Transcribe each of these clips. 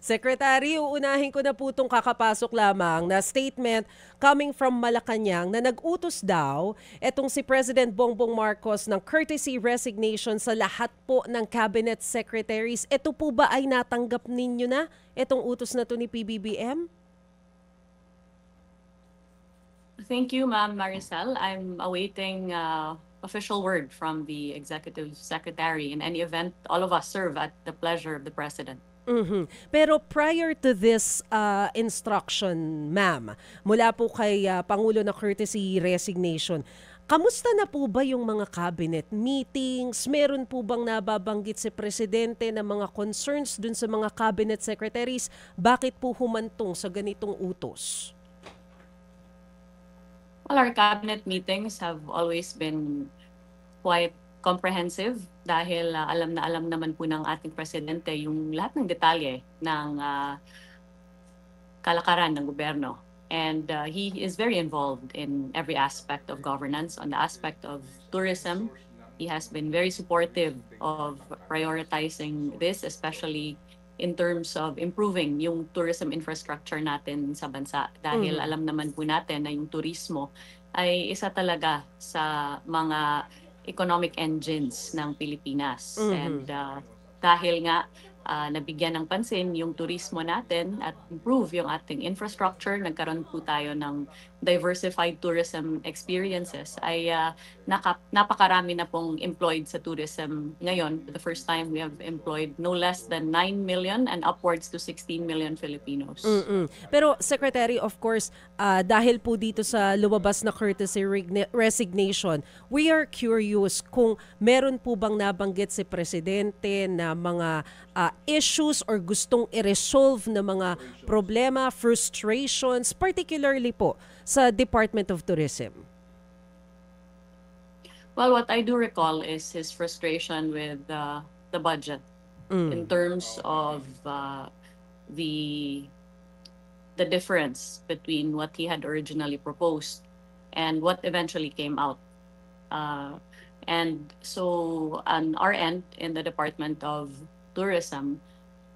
Secretary, uunahin ko na po itong kakapasok lamang na statement coming from Malacanang na nag-utos daw etong si President Bongbong Marcos ng courtesy resignation sa lahat po ng cabinet secretaries. Ito po ba ay natanggap ninyo na itong utos na to ni PBBM? Thank you, Ma'am Maricel. I'm awaiting official word from the Executive Secretary. In any event, all of us serve at the pleasure of the President. Pero prior to this instruction, ma'am, mula po kay Pangulo na courtesy resignation, kamusta na po ba yung mga cabinet meetings? Meron po bang nababanggit si Presidente na mga concerns dun sa mga cabinet secretaries? Bakit po humantong sa ganitong utos? Well, our cabinet meetings have always been quite comprehensive dahil alam na alam naman po ng ating presidente yung lahat ng detalye ng kalakaran ng gobyerno. And he is very involved in every aspect of governance. On the aspect of tourism, he has been very supportive of prioritizing this, especially in terms of improving yung tourism infrastructure natin sa bansa. Dahil alam naman po natin na yung turismo ay isa talaga sa mga economic engines ng Pilipinas. And dahil nga nabigyan ng pansin yung turismo natin at improve yung ating infrastructure, nagkaroon po tayo ng diversified tourism experiences, ay napakarami na pong employed sa tourism ngayon. For the first time, we have employed no less than 9 million and upwards to 16 million Filipinos. Pero Secretary, of course, dahil po dito sa lumabas na courtesy resignation, we are curious kung meron po bang nabanggit si Presidente na mga issues or gustong i-resolve na mga problema, frustrations, particularly po sa Department of Tourism. Well, what I do recall is his frustration with the budget in terms of the difference between what he had originally proposed and what eventually came out. And so on our end, in the Department of Tourism,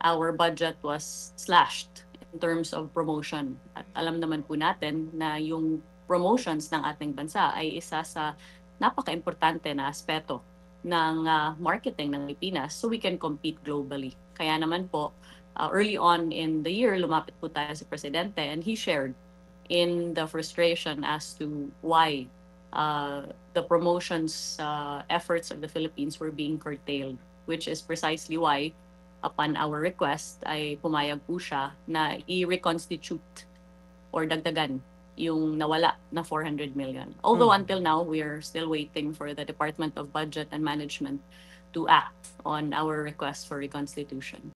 our budget was slashed in terms of promotion. At alam naman po natin na yung promotions ng ating bansa ay isa sa napaka-importante na aspeto ng marketing ng Pilipinas so we can compete globally. Kaya naman po, early on in the year, lumapit po tayo sa Presidente and he shared in the frustration as to why the promotions efforts of the Philippines were being curtailed, which is precisely why, upon our request, ay pumayag po siya na i-reconstitute or dagdagan yung nawala na 400 million. Although until now, we are still waiting for the Department of Budget and Management to act on our request for reconstitution.